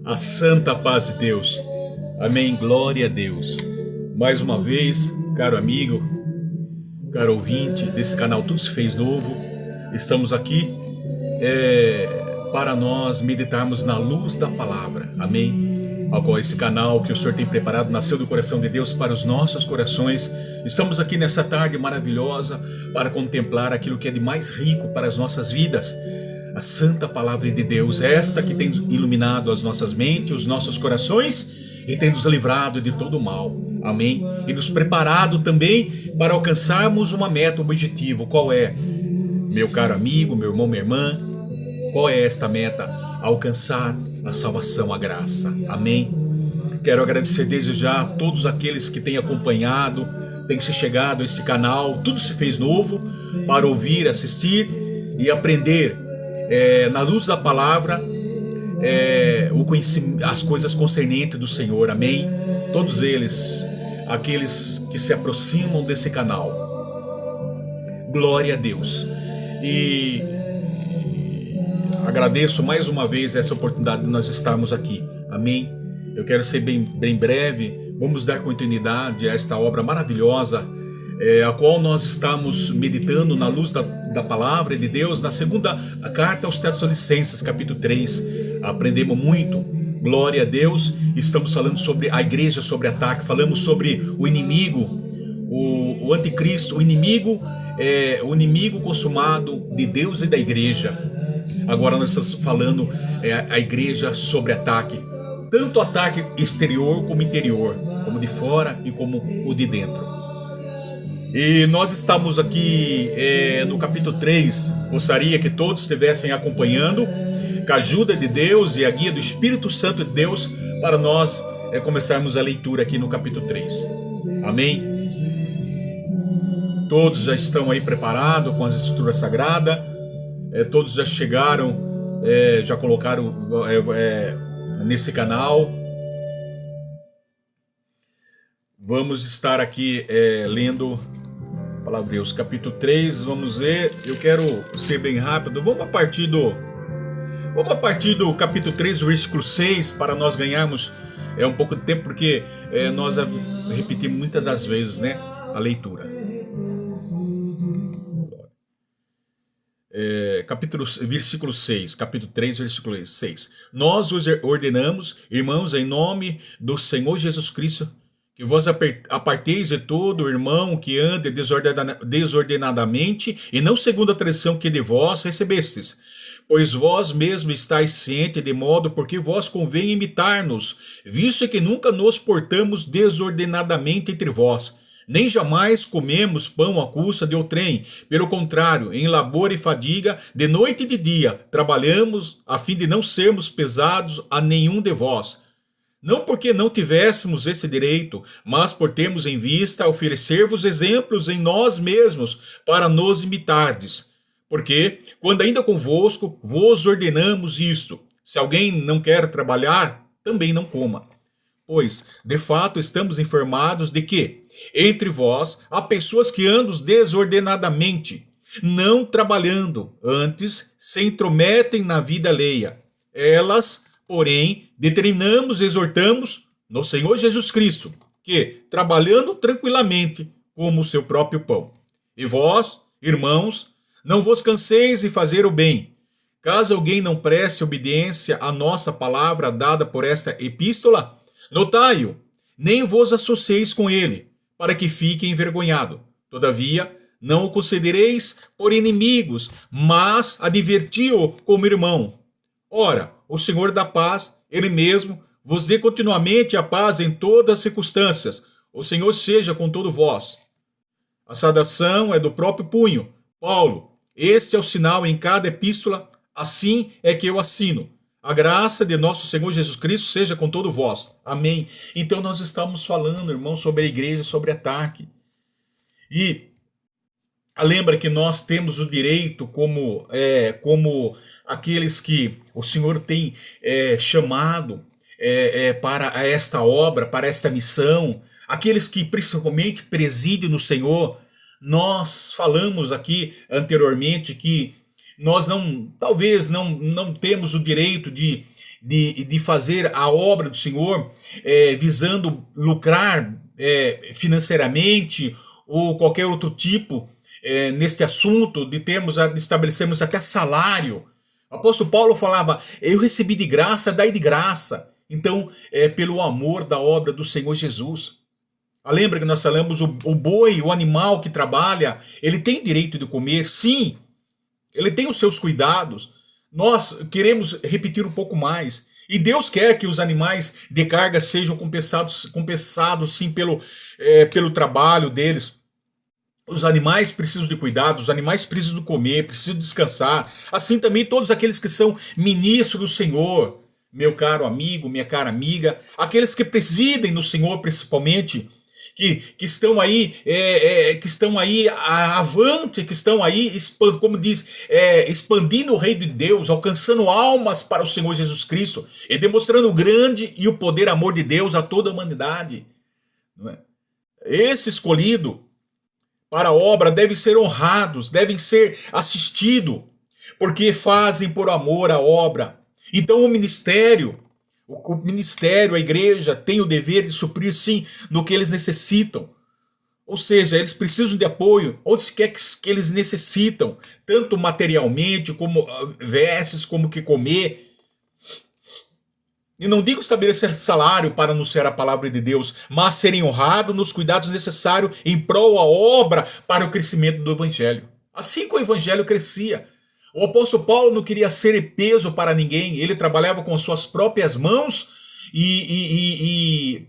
A santa paz de Deus. Amém. Glória a Deus. Mais uma vez, caro amigo, caro ouvinte desse canal Tudo Se Fez Novo, estamos aqui para nós meditarmos na luz da palavra. Amém. Ao qual esse canal que o Senhor tem preparado nasceu do coração de Deus para os nossos corações. Estamos aqui nessa tarde maravilhosa para contemplar aquilo que é de mais rico para as nossas vidas. A santa palavra de Deus, esta que tem iluminado as nossas mentes, os nossos corações e tem nos livrado de todo o mal. Amém? E nos preparado também para alcançarmos uma meta, um objetivo. Qual é? Meu caro amigo, meu irmão, minha irmã, qual é esta meta? Alcançar a salvação, a graça. Amém? Quero agradecer desde já a todos aqueles que têm acompanhado, têm se chegado a esse canal, Tudo Se Fez Novo, para ouvir, assistir e aprender na luz da palavra o conhecimento, as coisas concernentes do Senhor. Amém? Todos eles, aqueles que se aproximam desse canal. Glória a Deus. E agradeço mais uma vez essa oportunidade de nós estarmos aqui. Amém? Eu quero ser bem breve. Vamos dar continuidade a esta obra maravilhosa, a qual nós estamos meditando na luz da palavra de Deus, na segunda carta aos Tessalonicenses, capítulo 3. Aprendemos muito, glória a Deus. Estamos falando sobre a igreja, sobre ataque. Falamos sobre o inimigo, o anticristo, o inimigo consumado de Deus e da igreja. Agora nós estamos falando a igreja sobre ataque, tanto ataque exterior como interior, como de fora e como o de dentro. E nós estamos aqui no capítulo 3, gostaria que todos estivessem acompanhando, com a ajuda de Deus e a guia do Espírito Santo de Deus, para nós começarmos a leitura aqui no capítulo 3. Amém? Todos já estão aí preparados com as escrituras sagradas, todos já chegaram, já colocaram nesse canal. Vamos estar aqui lendo a palavra de Deus, capítulo 3, vamos ver. Eu quero ser bem rápido. Vamos a partir do capítulo 3, versículo 6, para nós ganharmos um pouco de tempo, porque nós repetimos muitas das vezes, né, a versículo 6, capítulo 3, versículo 6. Nós os ordenamos, irmãos, em nome do Senhor Jesus Cristo, que vós aparteis de todo irmão que ande desordenadamente, e não segundo a tradição que de vós recebestes. Pois vós mesmo estáis cientes, de modo porque vós convém imitar-nos, visto que nunca nos portamos desordenadamente entre vós, nem jamais comemos pão à custa de outrem. Pelo contrário, em labor e fadiga, de noite e de dia, trabalhamos a fim de não sermos pesados a nenhum de vós. Não porque não tivéssemos esse direito, mas por termos em vista oferecer-vos exemplos em nós mesmos, para nos imitardes. Porque, quando ainda convosco, vos ordenamos isto: se alguém não quer trabalhar, também não coma. Pois, de fato, estamos informados de que, entre vós, há pessoas que andam desordenadamente, não trabalhando, antes se intrometem na vida alheia. Elas, porém, determinamos e exortamos no Senhor Jesus Cristo, que, trabalhando tranquilamente, coma o seu próprio pão. E vós, irmãos, não vos canseis de fazer o bem. Caso alguém não preste obediência à nossa palavra dada por esta epístola, notai-o, nem vos associeis com ele, para que fique envergonhado. Todavia, não o considereis por inimigos, mas adverti-o como irmão. Ora, o Senhor da paz, Ele mesmo, vos dê continuamente a paz em todas as circunstâncias. O Senhor seja com todo vós. A saudação é do próprio punho. Paulo, este é o sinal em cada epístola, assim é que eu assino. A graça de nosso Senhor Jesus Cristo seja com todo vós. Amém. Então nós estamos falando, irmão, sobre a igreja, sobre ataque. E lembra que nós temos o direito como aqueles que o Senhor tem chamado para esta obra, para esta missão, aqueles que principalmente presidem no Senhor. Nós falamos aqui anteriormente que nós talvez não temos o direito de de fazer a obra do Senhor visando lucrar financeiramente ou qualquer outro tipo neste assunto, de estabelecermos até salário. O apóstolo Paulo falava: eu recebi de graça, dai de graça. Então, pelo amor da obra do Senhor Jesus. Lembra que nós falamos, o boi, o animal que trabalha, ele tem direito de comer, sim, ele tem os seus cuidados. Nós queremos repetir um pouco mais. E Deus quer que os animais de carga sejam compensados sim, pelo trabalho deles. Os animais precisam de cuidado, os animais precisam comer, precisam descansar. Assim também todos aqueles que são ministros do Senhor, meu caro amigo, minha cara amiga, aqueles que presidem no Senhor principalmente, que estão aí, avante, que estão aí, como diz, expandindo o reino de Deus, alcançando almas para o Senhor Jesus Cristo e demonstrando o grande e o poder amor de Deus a toda a humanidade. Não é? Esse escolhido para a obra devem ser honrados, devem ser assistidos, porque fazem por amor a obra. Então o ministério, a igreja, tem o dever de suprir, sim, no que eles necessitam. Ou seja, eles precisam de apoio onde quer que eles necessitam, tanto materialmente, como vestes, como que comer. E não digo estabelecer salário para anunciar a palavra de Deus, mas serem honrados nos cuidados necessários em prol da obra para o crescimento do evangelho. Assim que o evangelho crescia, o apóstolo Paulo não queria ser peso para ninguém, ele trabalhava com suas próprias mãos e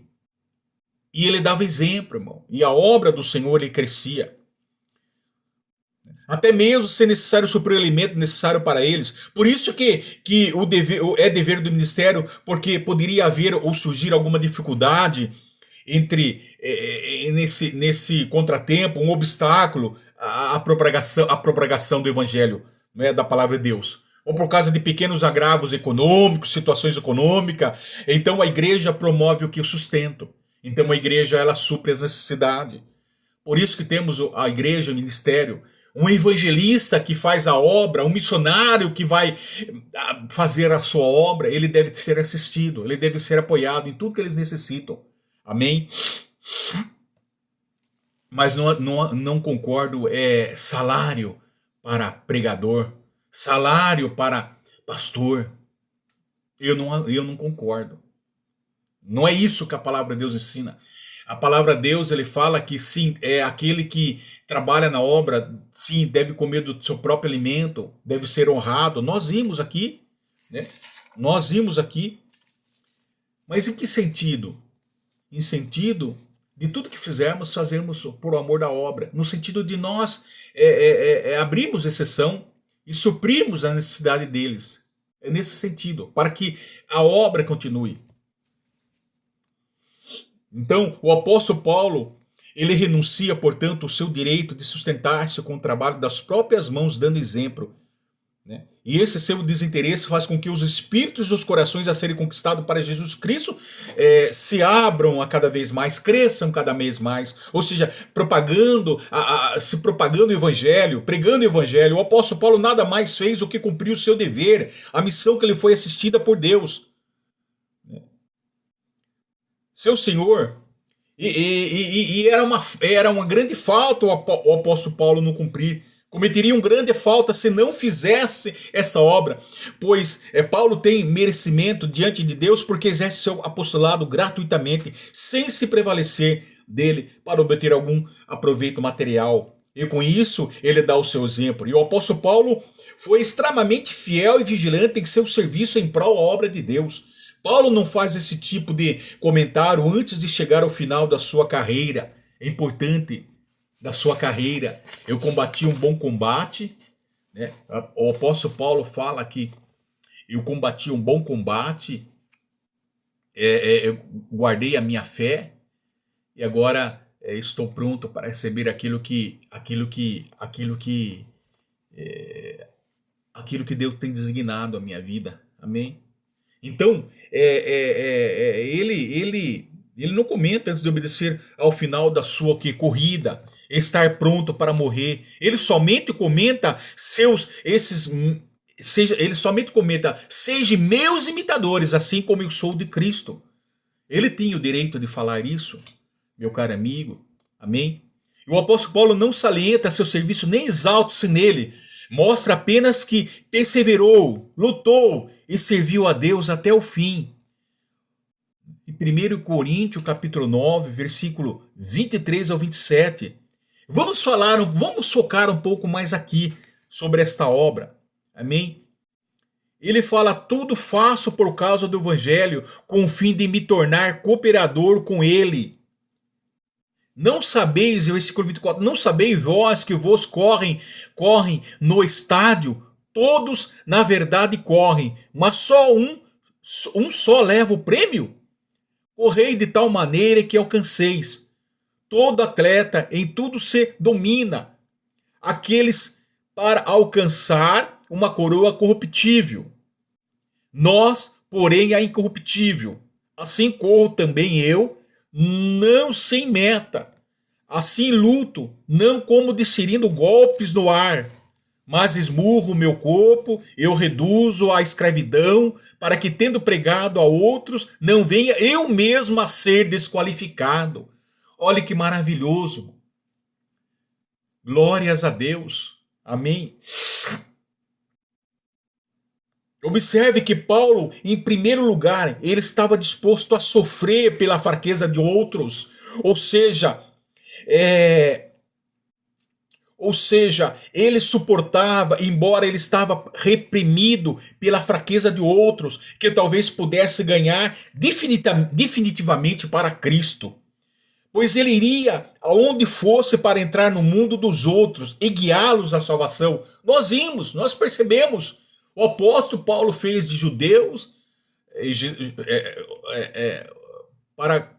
ele dava exemplo, irmão. E a obra do Senhor ele crescia. Até mesmo se necessário suprir o alimento necessário para eles. Por isso que é dever do ministério, porque poderia haver ou surgir alguma dificuldade nesse contratempo, um obstáculo à propagação do evangelho, né, da palavra de Deus, ou por causa de pequenos agravos econômicos, situações econômicas. Então a igreja promove o que? O sustento. Então a igreja ela supre as necessidades. Por isso que temos a igreja, o ministério, um evangelista que faz a obra, um missionário que vai fazer a sua obra, ele deve ser assistido, ele deve ser apoiado em tudo que eles necessitam. Amém? Mas não concordo, salário para pregador, salário para pastor. Eu não concordo. Não é isso que a palavra de Deus ensina. A palavra de Deus ele fala que sim, aquele que trabalha na obra, sim, deve comer do seu próprio alimento, deve ser honrado. Nós vimos aqui, né? Nós vimos aqui. Mas em que sentido? Em sentido de tudo que fizermos, fazermos por amor da obra. No sentido de nós abrirmos exceção e suprirmos a necessidade deles. É nesse sentido, para que a obra continue. Então, o apóstolo Paulo, ele renuncia, portanto, o seu direito de sustentar-se com o trabalho das próprias mãos, dando exemplo. Né? E esse seu desinteresse faz com que os espíritos e os corações a serem conquistados para Jesus Cristo se abram a cada vez mais, cresçam cada vez mais. Ou seja, se propagando o evangelho, pregando o evangelho. O apóstolo Paulo nada mais fez do que cumprir o seu dever, a missão que lhe foi assistida por Deus. Seu Senhor, era uma grande falta o apóstolo Paulo não cumprir. Cometeria uma grande falta se não fizesse essa obra, pois Paulo tem merecimento diante de Deus porque exerce seu apostolado gratuitamente, sem se prevalecer dele para obter algum aproveito material. E com isso ele dá o seu exemplo. E o apóstolo Paulo foi extremamente fiel e vigilante em seu serviço em prol da obra de Deus. Paulo não faz esse tipo de comentário antes de chegar ao final da sua carreira. É importante, da sua carreira. Eu combati um bom combate. Né? O apóstolo Paulo fala que eu combati um bom combate, eu guardei a minha fé e agora estou pronto para receber aquilo que Deus tem designado a minha vida. Amém? Então, ele não comenta antes de obedecer ao final da sua corrida, estar pronto para morrer. Ele somente comenta ele somente comenta: sejam meus imitadores, assim como eu sou de Cristo. Ele tinha o direito de falar isso, meu caro amigo. Amém? E o apóstolo Paulo não salienta seu serviço nem exalta-se nele. Mostra apenas que perseverou, lutou e serviu a Deus até o fim. Em 1 Coríntios, capítulo 9, versículo 23 ao 27. Vamos focar um pouco mais aqui sobre esta obra. Amém? Ele fala: tudo faço por causa do evangelho, com o fim de me tornar cooperador com ele. Não sabeis, versículo 24, não sabeis vós que vos correm no estádio? Todos, na verdade, correm, mas só um só leva o prêmio? Correi de tal maneira que alcanceis. Todo atleta em tudo se domina. Aqueles para alcançar uma coroa corruptível. Nós, porém, a incorruptível. Assim corro também eu, não sem meta. Assim luto, não como desferindo golpes no ar, mas esmurro o meu corpo, eu reduzo à escravidão, para que, tendo pregado a outros, não venha eu mesmo a ser desqualificado. Olha que maravilhoso. Glórias a Deus. Amém. Observe que Paulo, em primeiro lugar, ele estava disposto a sofrer pela fraqueza de outros. Ou seja, ele suportava, embora ele estava reprimido pela fraqueza de outros, que talvez pudesse ganhar definitivamente para Cristo. Pois ele iria aonde fosse para entrar no mundo dos outros e guiá-los à salvação. Nós percebemos. O apóstolo Paulo fez de judeus para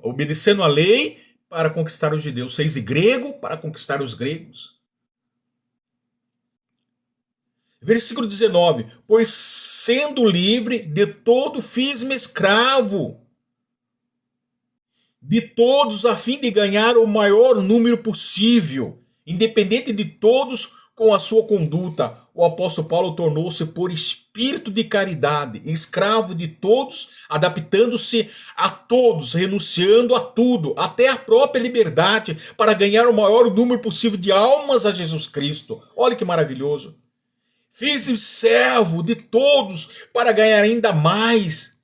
obedecendo a lei para conquistar os judeus, fez de grego para conquistar os gregos. Versículo 19: pois sendo livre de todo fiz-me escravo de todos, a fim de ganhar o maior número possível, independente de todos com a sua conduta. O apóstolo Paulo tornou-se por espírito de caridade, escravo de todos, adaptando-se a todos, renunciando a tudo, até a própria liberdade, para ganhar o maior número possível de almas a Jesus Cristo. Olha que maravilhoso. Fiz-me servo de todos para ganhar ainda mais.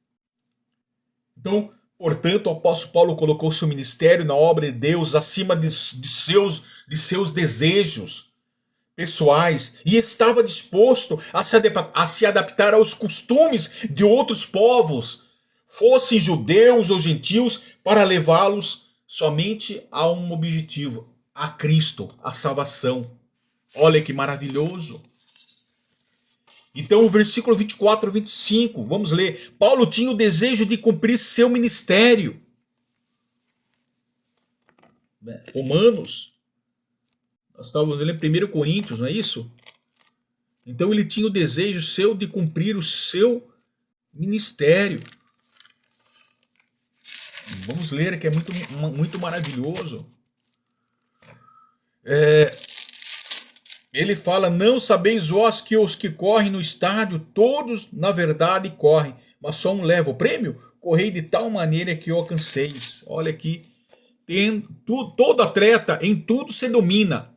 Então, portanto, o apóstolo Paulo colocou seu ministério na obra de Deus acima de seus desejos pessoais e estava disposto a se adaptar aos costumes de outros povos, fossem judeus ou gentios, para levá-los somente a um objetivo: a Cristo, a salvação. Olha que maravilhoso. Então, o versículo 24 e 25, vamos ler. Paulo tinha o desejo de cumprir seu ministério. Romanos, nós estávamos lendo em 1 Coríntios, não é isso? Então ele tinha o desejo seu de cumprir o seu ministério. Vamos ler, que é muito maravilhoso. Ele fala: não sabeis vós que os que correm no estádio, todos na verdade correm, mas só um leva o prêmio? Correi de tal maneira que o alcanceis. Olha aqui, todo atleta em tudo se domina.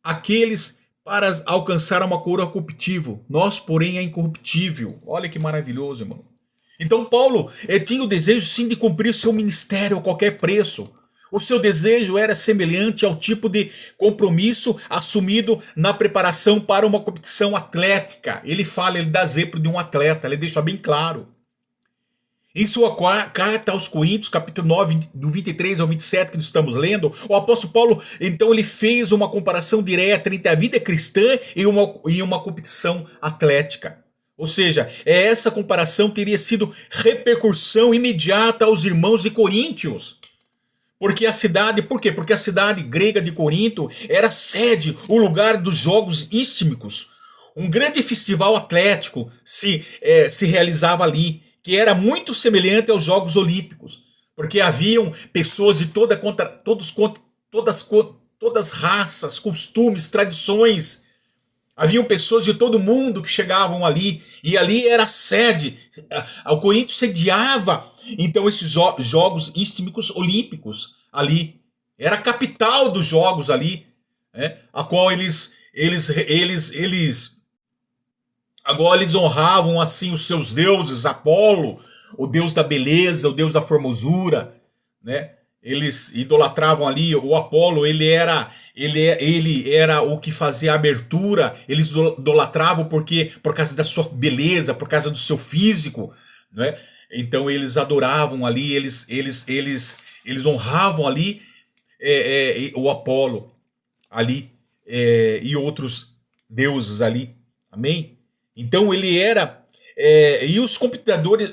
Aqueles para alcançar uma coroa corruptível, nós, porém, é incorruptível. Olha que maravilhoso, irmão. Então Paulo tinha o desejo sim de cumprir seu ministério a qualquer preço. O seu desejo era semelhante ao tipo de compromisso assumido na preparação para uma competição atlética. Ele dá exemplo de um atleta, ele deixa bem claro. Em sua carta aos Coríntios, capítulo 9, do 23 ao 27, que nós estamos lendo, o apóstolo Paulo, então, ele fez uma comparação direta entre a vida cristã e uma competição atlética. Ou seja, essa comparação teria sido repercussão imediata aos irmãos de Coríntios. Por quê? Porque a cidade grega de Corinto era sede, o lugar dos jogos ístmicos. Um grande festival atlético se realizava ali, que era muito semelhante aos Jogos Olímpicos, porque haviam pessoas de todas raças, costumes, tradições, Haviam pessoas de todo mundo que chegavam ali, e ali era a sede. O Corinto sediava, então, esses Jogos Istmicos Olímpicos ali. Era a capital dos jogos ali, né? A qual agora eles honravam assim os seus deuses, Apolo, o deus da beleza, o deus da formosura, né? Eles idolatravam ali o Apolo, ele era o que fazia a abertura, eles idolatravam porque por causa da sua beleza, por causa do seu físico, né? Então eles adoravam ali, eles honravam ali o Apolo ali e outros deuses ali, amém? Então ele era e os competidores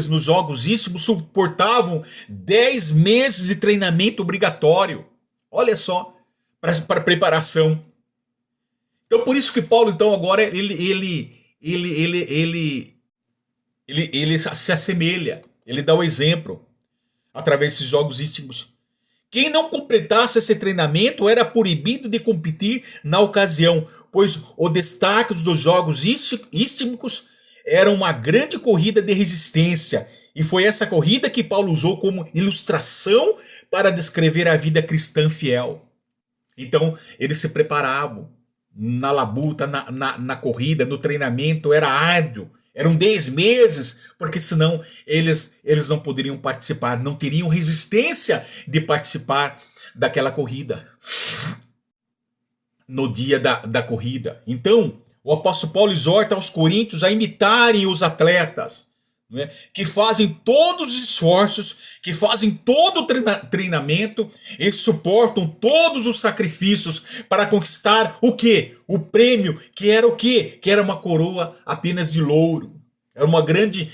nos Jogos Istmos suportavam 10 meses de treinamento obrigatório. Olha só, para preparação. Então por isso que Paulo então agora ele se assemelha, ele dá o exemplo através desses Jogos Istmos. Quem não completasse esse treinamento era proibido de competir na ocasião, pois o destaque dos Jogos Istmicos era uma grande corrida de resistência. E foi essa corrida que Paulo usou como ilustração para descrever a vida cristã fiel. Então, eles se preparavam na labuta, na corrida, no treinamento, era árduo. Eram 10 meses, porque senão eles não poderiam participar, não teriam resistência de participar daquela corrida, no dia da corrida. Então, o apóstolo Paulo exorta aos coríntios a imitarem os atletas, né, que fazem todos os esforços, que fazem todo o treinamento e suportam todos os sacrifícios para conquistar o quê? O prêmio, que era o quê? Que era uma coroa apenas de louro. Era uma grande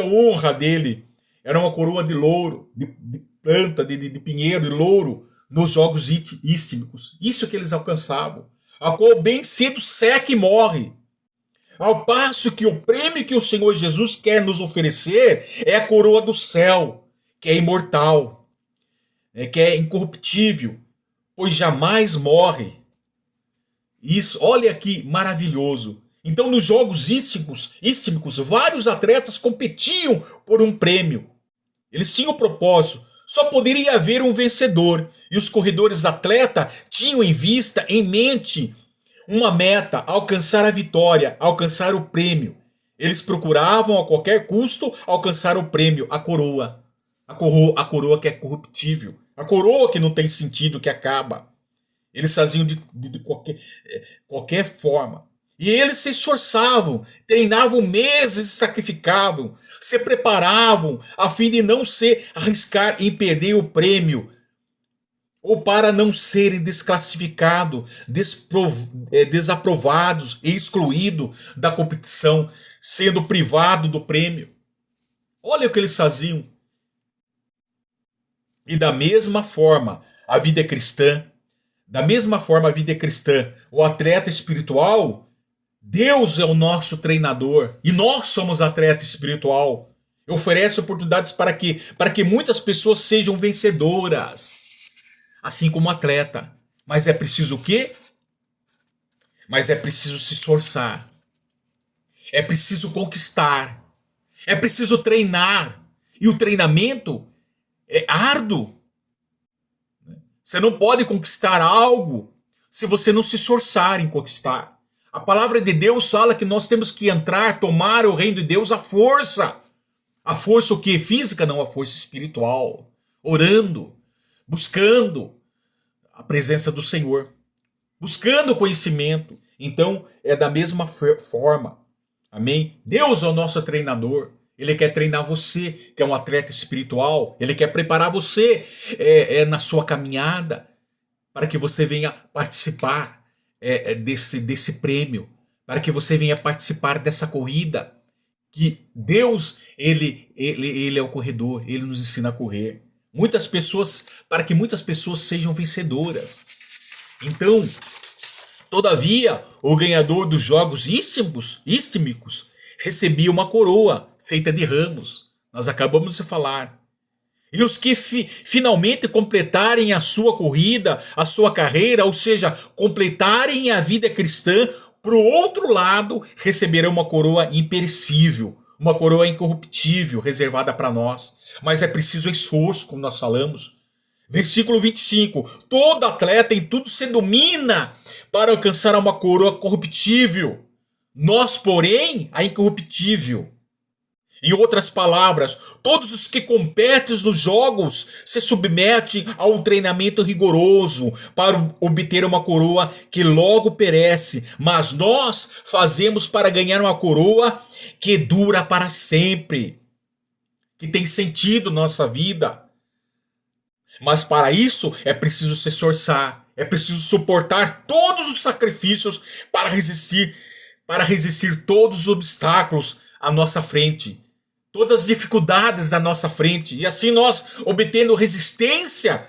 honra dele. Era uma coroa de louro, de planta, de pinheiro, de louro, nos Jogos Istmicos. Isso que eles alcançavam. A qual bem cedo seca e morre. Ao passo que o prêmio que o Senhor Jesus quer nos oferecer é a coroa do céu, que é imortal, que é incorruptível, pois jamais morre. Isso, olha que maravilhoso. Então, nos Jogos Istmicos, vários atletas competiam por um prêmio. Eles tinham propósito. Só poderia haver um vencedor. E os corredores atleta tinham em mente, uma meta, alcançar a vitória, alcançar o prêmio. Eles procuravam a qualquer custo alcançar o prêmio, a coroa. A coroa que é corruptível. A coroa que não tem sentido, que acaba. Eles faziam de qualquer forma. E eles se esforçavam, treinavam meses e sacrificavam, se preparavam a fim de não se arriscar em perder o prêmio, ou para não serem desclassificados, desaprovados e excluídos da competição, sendo privados do prêmio. Olha o que eles faziam. E da mesma forma, a vida é cristã. Da mesma forma, a vida é cristã. O atleta espiritual, Deus é o nosso treinador. E nós somos atleta espiritual. Oferece oportunidades para que muitas pessoas sejam vencedoras. Assim como atleta. Mas é preciso o quê? Mas é preciso se esforçar. É preciso conquistar. É preciso treinar. E o treinamento é árduo. Você não pode conquistar algo se você não se esforçar em conquistar. A palavra de Deus fala que nós temos que entrar, tomar o reino de Deus à força. A força o quê? Física, não, a força espiritual. Orando, buscando a presença do Senhor, buscando conhecimento. Então, é da mesma forma. Amém? Deus é o nosso treinador. Ele quer treinar você, que é um atleta espiritual. Ele quer preparar você na sua caminhada para que você venha participar desse prêmio, para que você venha participar dessa corrida. Que Deus, ele é o corredor, ele nos ensina a correr. Para que muitas pessoas sejam vencedoras. Então, todavia, o ganhador dos Jogos Istmicos recebia uma coroa feita de ramos. Nós acabamos de falar. E os que finalmente completarem a sua corrida, a sua carreira, ou seja, completarem a vida cristã, por outro lado, receberão uma coroa imperecível, uma coroa incorruptível, reservada para nós. Mas é preciso esforço, como nós falamos. Versículo 25. Todo atleta em tudo se domina para alcançar uma coroa corruptível. Nós, porém, a incorruptível. Em outras palavras, todos os que competem nos jogos se submetem a um treinamento rigoroso para obter uma coroa que logo perece, mas nós fazemos para ganhar uma coroa que dura para sempre, que tem sentido na nossa vida. Mas para isso é preciso se esforçar, é preciso suportar todos os sacrifícios para resistir todos os obstáculos à nossa frente. Todas as dificuldades à nossa frente, e assim nós obtendo resistência,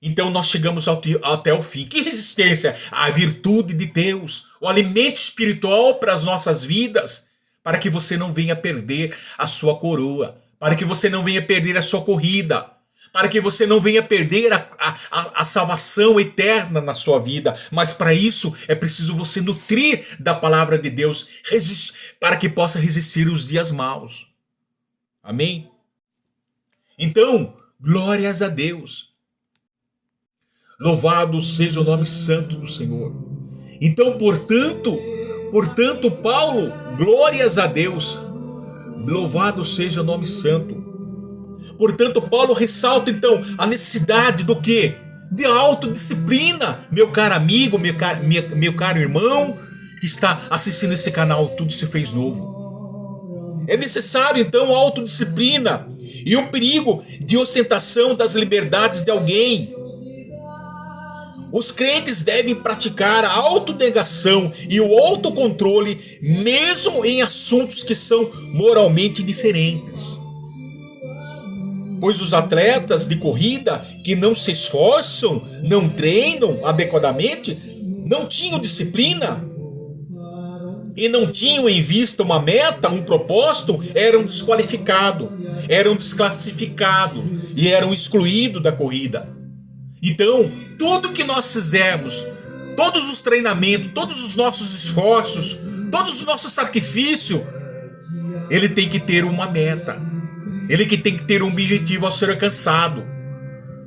então nós chegamos até o fim. Que resistência? A virtude de Deus, o alimento espiritual para as nossas vidas, para que você não venha perder a sua coroa, para que você não venha perder a sua corrida, para que você não venha perder a salvação eterna na sua vida. Mas para isso é preciso você nutrir da palavra de Deus, para que possa resistir os dias maus. Amém? Então, glórias a Deus. Louvado seja o nome santo do Senhor. Então, portanto, Paulo, glórias a Deus. Louvado seja o nome santo. Portanto, Paulo ressalta então a necessidade do quê? De autodisciplina. Meu caro amigo, meu caro irmão que está assistindo esse canal Tudo Se Fez Novo. É necessário então autodisciplina e o perigo de ostentação das liberdades de alguém. Os crentes devem praticar a autonegação e o autocontrole, mesmo em assuntos que são moralmente diferentes. Pois os atletas de corrida que não se esforçam, não treinam adequadamente, não tinham disciplina e não tinham em vista uma meta, um propósito, eram desqualificados, eram desclassificados e eram excluídos da corrida. Então, tudo que nós fizermos, todos os treinamentos, todos os nossos esforços, todos os nossos sacrifícios, ele tem que ter uma meta, ele que tem que ter um objetivo a ser alcançado.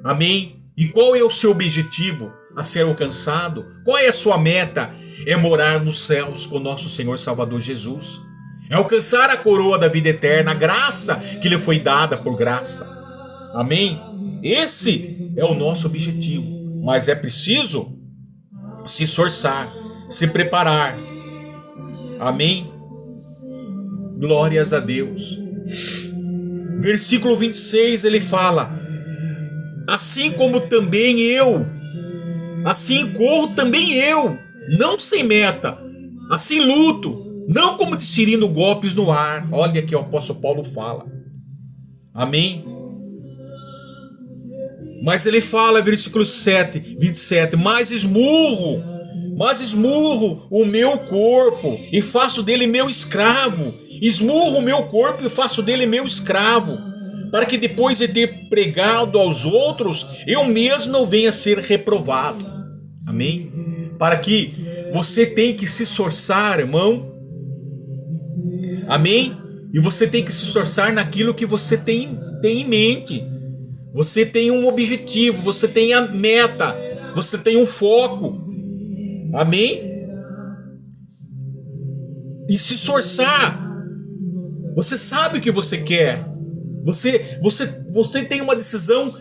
Amém? E qual é o seu objetivo a ser alcançado? Qual é a sua meta? É morar nos céus com nosso Senhor Salvador Jesus. É alcançar a coroa da vida eterna, a graça que lhe foi dada por graça. Amém? Esse é o nosso objetivo. Mas é preciso se esforçar, se preparar. Amém? Glórias a Deus. Versículo 26 ele fala: assim como também eu, assim corro também eu, não sem meta, assim luto, não como desferindo golpes no ar. Olha que o apóstolo Paulo fala. Amém? Mas ele fala, versículo 27, mas esmurro o meu corpo e faço dele meu escravo. Esmurro o meu corpo e faço dele meu escravo, para que depois de ter pregado aos outros, eu mesmo não venha a ser reprovado. Amém? Para que você tem que se esforçar, irmão. Amém? E você tem que se esforçar naquilo que você tem em mente. Você tem um objetivo, você tem a meta, você tem um foco. Amém? E se esforçar. Você sabe o que você quer. Você tem uma decisão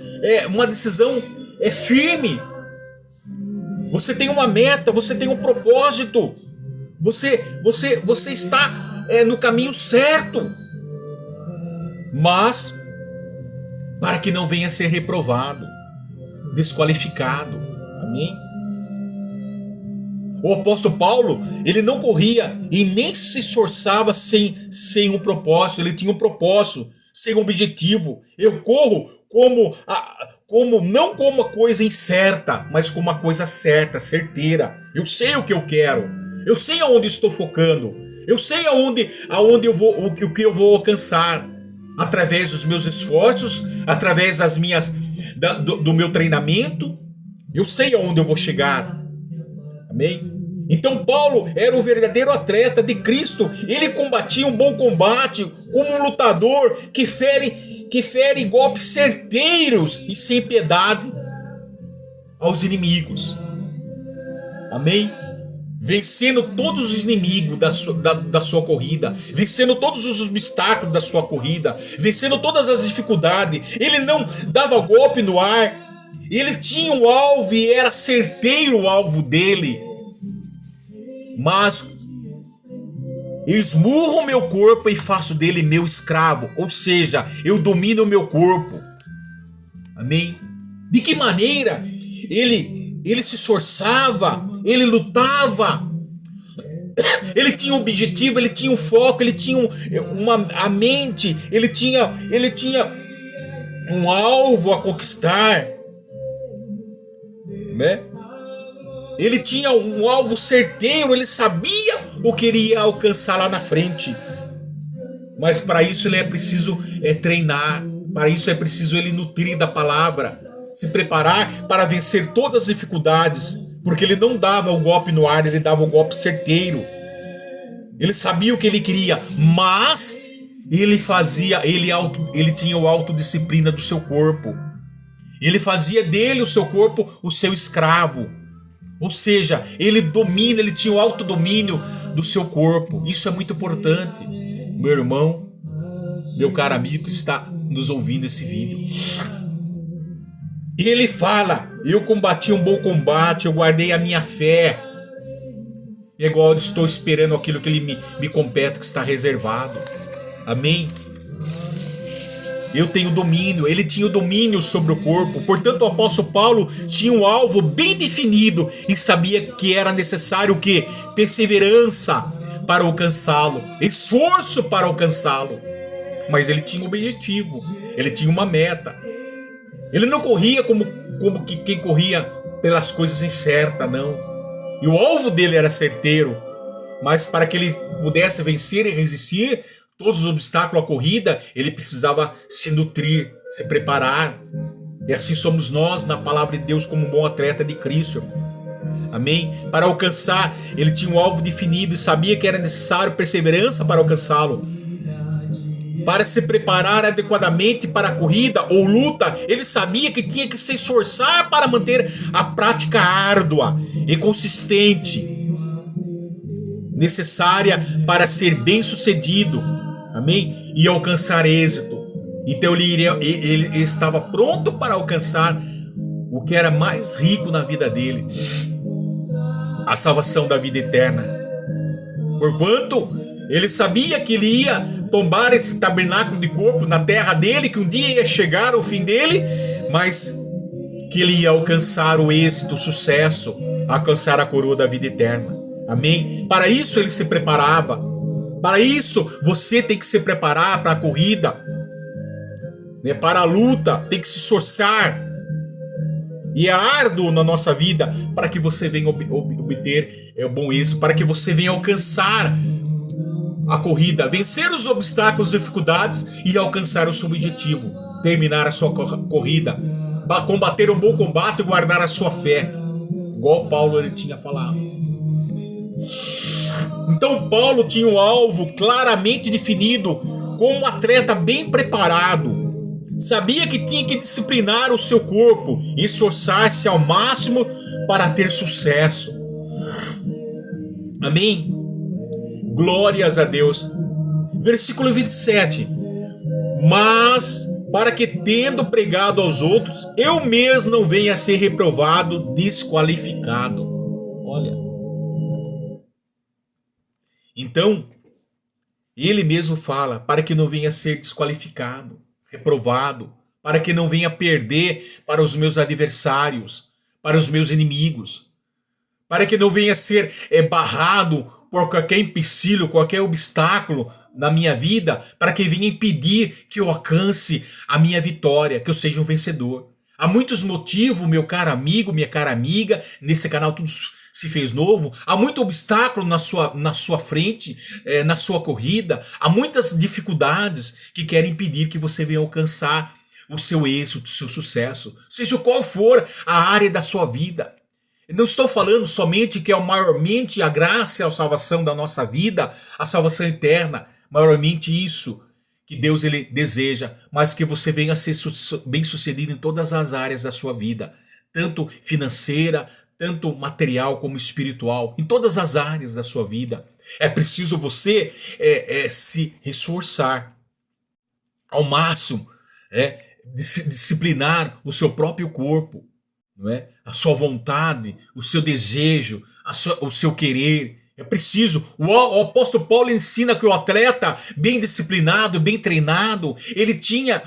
firme. Você tem uma meta, você tem um propósito. Você está no caminho certo. Mas para que não venha a ser reprovado, desqualificado. Amém? O apóstolo Paulo, ele não corria e nem se esforçava sem um propósito. Ele tinha um propósito, sem um objetivo. Eu corro não como uma coisa incerta, mas como uma coisa certa, certeira. Eu sei o que eu quero. Eu sei aonde estou focando. Eu sei aonde eu vou, o que eu vou alcançar. através dos meus esforços, através do meu treinamento. Eu sei aonde eu vou chegar. Amém? Então Paulo era o verdadeiro atleta de Cristo. Ele combatia um bom combate como um lutador que fere golpes certeiros e sem piedade aos inimigos. Amém? Vencendo todos os inimigos da sua corrida, vencendo todos os obstáculos da sua corrida, vencendo todas as dificuldades. Ele não dava golpe no ar, ele tinha um alvo e era certeiro o alvo dele. Mas eu esmurro o meu corpo e faço dele meu escravo, ou seja, eu domino o meu corpo. Amém? De que maneira ele se esforçava, ele lutava, ele tinha um objetivo, ele tinha um foco, ele tinha a mente, ele tinha um alvo a conquistar, né? Ele tinha um alvo certeiro, ele sabia o que iria alcançar lá na frente. Mas para isso ele é preciso treinar, para isso é preciso ele nutrir da palavra, se preparar para vencer todas as dificuldades, porque ele não dava o golpe no ar, ele dava o golpe certeiro. Ele sabia o que ele queria, mas ele tinha a autodisciplina do seu corpo. Ele fazia dele, o seu corpo, o seu escravo. Ou seja, ele tinha o autodomínio do seu corpo. Isso é muito importante, meu irmão, meu caro amigo que está nos ouvindo esse vídeo. E ele fala: eu combati um bom combate, eu guardei a minha fé. E agora eu estou esperando aquilo que ele me compete, que está reservado. Amém? Eu tenho domínio, ele tinha o domínio sobre o corpo. Portanto, o apóstolo Paulo tinha um alvo bem definido e sabia que era necessário o quê? Perseverança para alcançá-lo, esforço para alcançá-lo. Mas ele tinha um objetivo, ele tinha uma meta. Ele não corria como quem corria pelas coisas incertas, não. E o alvo dele era certeiro. Mas para que ele pudesse vencer e resistir todos os obstáculos à corrida, ele precisava se nutrir, se preparar. E assim somos nós na palavra de Deus como um bom atleta de Cristo. Amém? Para alcançar, ele tinha um alvo definido e sabia que era necessário perseverança para alcançá-lo. Para se preparar adequadamente para a corrida ou luta, ele sabia que tinha que se esforçar para manter a prática árdua e consistente, necessária para ser bem sucedido. Amém? E alcançar êxito. Então ele estava pronto para alcançar o que era mais rico na vida dele: a salvação da vida eterna. Porquanto ele sabia que ele ia tombar esse tabernáculo de corpo na terra dele, que um dia ia chegar ao fim dele, mas que ele ia alcançar o êxito, o sucesso, alcançar a coroa da vida eterna. Amém? Para isso ele se preparava. Para isso você tem que se preparar para a corrida, né? Para a luta, tem que se esforçar. E é árduo na nossa vida para que você venha obter bom êxito, para que você venha alcançar a corrida, vencer os obstáculos, as dificuldades e alcançar o seu objetivo, terminar a sua corrida, combater um bom combate e guardar a sua fé, igual Paulo ele tinha falado. Então Paulo tinha um alvo claramente definido, como um atleta bem preparado. Sabia que tinha que disciplinar o seu corpo e esforçar-se ao máximo para ter sucesso. Amém? Glórias a Deus. Versículo 27. Mas para que, tendo pregado aos outros, eu mesmo não venha a ser reprovado, desqualificado. Olha. Então, ele mesmo fala, para que não venha a ser desqualificado, reprovado, para que não venha perder para os meus adversários, para os meus inimigos, para que não venha a ser barrado por qualquer empecilho, qualquer obstáculo na minha vida, para que venha impedir que eu alcance a minha vitória, que eu seja um vencedor. Há muitos motivos, meu caro amigo, minha cara amiga, nesse canal se fez novo, há muito obstáculo na sua frente, na sua corrida, há muitas dificuldades que querem impedir que você venha alcançar o seu êxito, o seu sucesso, seja qual for a área da sua vida. Não estou falando somente que é maiormente a graça e a salvação da nossa vida, a salvação eterna, maiormente isso que Deus ele deseja, mas que você venha a ser bem-sucedido em todas as áreas da sua vida, tanto financeira, tanto material como espiritual, em todas as áreas da sua vida. É preciso você se esforçar ao máximo, disciplinar o seu próprio corpo, não é? A sua vontade, o seu desejo, o seu querer. É preciso. O apóstolo Paulo ensina que o atleta bem disciplinado, bem treinado, ele tinha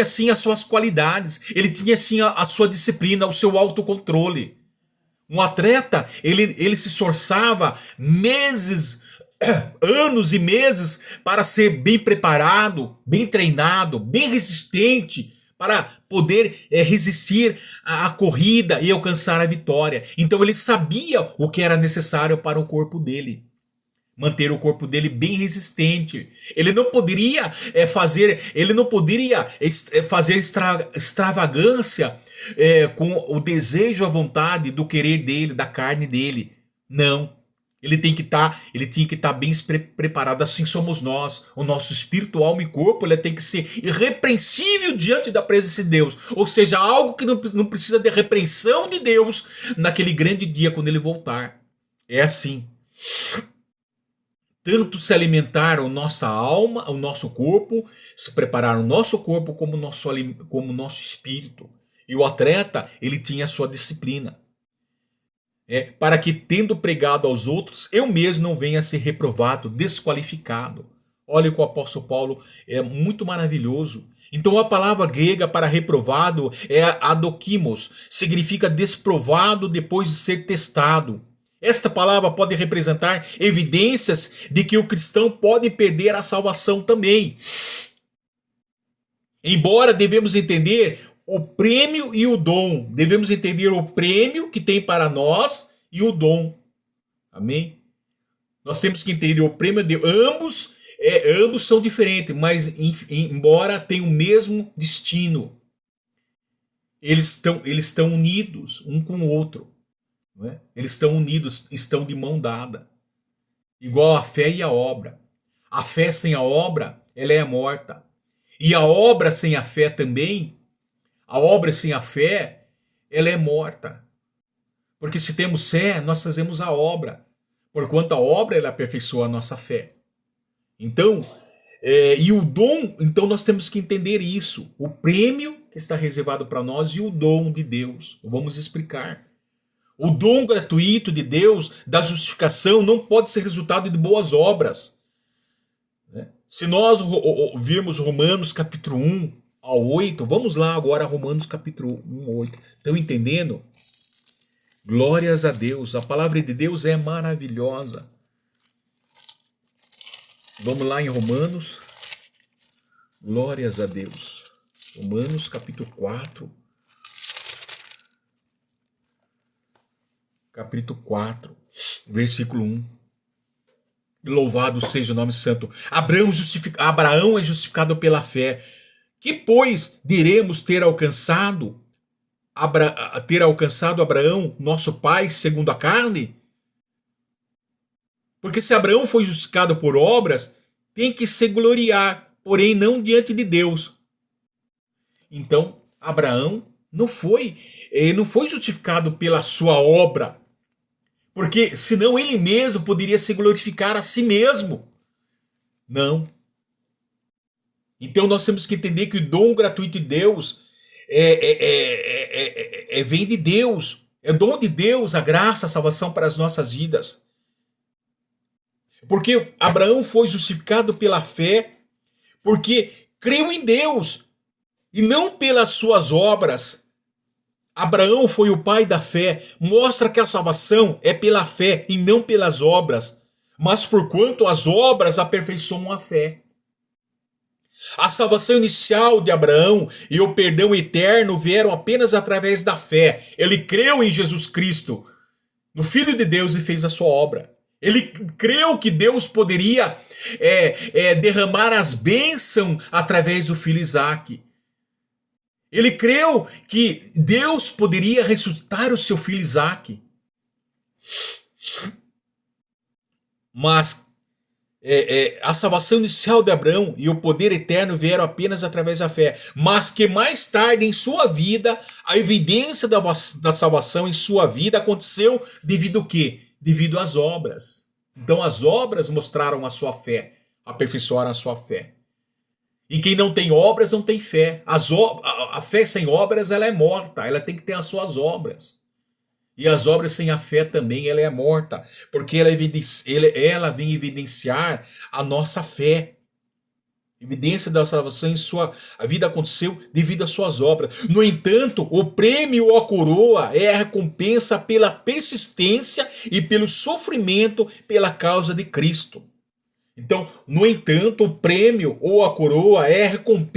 sim as suas qualidades, ele tinha sim a sua disciplina, o seu autocontrole. Um atleta, ele se esforçava meses, anos e meses para ser bem preparado, bem treinado, bem resistente, para poder resistir à corrida e alcançar a vitória. Então ele sabia o que era necessário para o corpo dele. Manter o corpo dele bem resistente. Ele não poderia fazer extravagância com o desejo, a vontade do querer dele, da carne dele. Não. Ele tinha que estar bem preparado. Assim somos nós. O nosso espírito, alma e corpo, ele tem que ser irrepreensível diante da presença de Deus. Ou seja, algo que não precisa de repreensão de Deus naquele grande dia quando ele voltar. É assim. Tanto se alimentar a nossa alma, o nosso corpo, se preparar o nosso corpo como o nosso espírito. E o atleta, ele tinha a sua disciplina. Para que, tendo pregado aos outros, eu mesmo não venha a ser reprovado, desqualificado. Olha o que o apóstolo Paulo é muito maravilhoso. Então a palavra grega para reprovado é adokimos, significa desprovado depois de ser testado. Esta palavra pode representar evidências de que o cristão pode perder a salvação também. Embora devemos entender o prêmio e o dom. Devemos entender o prêmio que tem para nós e o dom. Amém? Nós temos que entender o prêmio de ambos. Ambos são diferentes, mas embora tenham o mesmo destino. Eles estão unidos um com o outro. Não é? Eles estão unidos, estão de mão dada. Igual a fé e a obra. A fé sem a obra, ela é morta. E a obra sem a fé também, a obra sem a fé, ela é morta. Porque se temos fé, nós fazemos a obra. Porquanto a obra, ela aperfeiçoa a nossa fé. Então, e o dom, então nós temos que entender isso. O prêmio que está reservado para nós e o dom de Deus. Vamos explicar. O dom gratuito de Deus, da justificação, não pode ser resultado de boas obras. Se nós virmos Romanos capítulo 1 ao 8, vamos lá agora a Romanos capítulo 1 ao 8. Estão entendendo? Glórias a Deus. A palavra de Deus é maravilhosa. Vamos lá em Romanos. Glórias a Deus. Romanos capítulo 4. Capítulo 4, versículo 1. Louvado seja o nome santo. Abraão é justificado pela fé. Que, pois, diremos ter alcançado Abraão, nosso pai, segundo a carne? Porque se Abraão foi justificado por obras, tem que se gloriar, porém não diante de Deus. Então, Abraão não foi justificado pela sua obra. Porque senão ele mesmo poderia se glorificar a si mesmo. Não. Então nós temos que entender que o dom gratuito de Deus vem de Deus. É dom de Deus, a graça, a salvação para as nossas vidas. Porque Abraão foi justificado pela fé, porque creu em Deus e não pelas suas obras. Abraão foi o pai da fé, mostra que a salvação é pela fé e não pelas obras, mas porquanto as obras aperfeiçoam a fé. A salvação inicial de Abraão e o perdão eterno vieram apenas através da fé. Ele creu em Jesus Cristo no Filho de Deus e fez a sua obra. Ele creu que Deus poderia derramar as bênçãos através do filho Isaque. Ele creu que Deus poderia ressuscitar o seu filho Isaque. Mas a salvação inicial de Abraão e o poder eterno vieram apenas através da fé. Mas que mais tarde em sua vida, a evidência da salvação em sua vida aconteceu devido ao quê? Devido às obras. Então as obras mostraram a sua fé, aperfeiçoaram a sua fé. E quem não tem obras não tem fé. A fé sem obras ela é morta, ela tem que ter as suas obras. E as obras sem a fé também ela é morta, porque ela vem evidenciar a nossa fé. Evidência da salvação a vida aconteceu devido às suas obras. No entanto, o prêmio ou a coroa é a recompensa pela persistência e pelo sofrimento pela causa de Cristo. Então, no entanto, o prêmio ou a coroa é a recompensa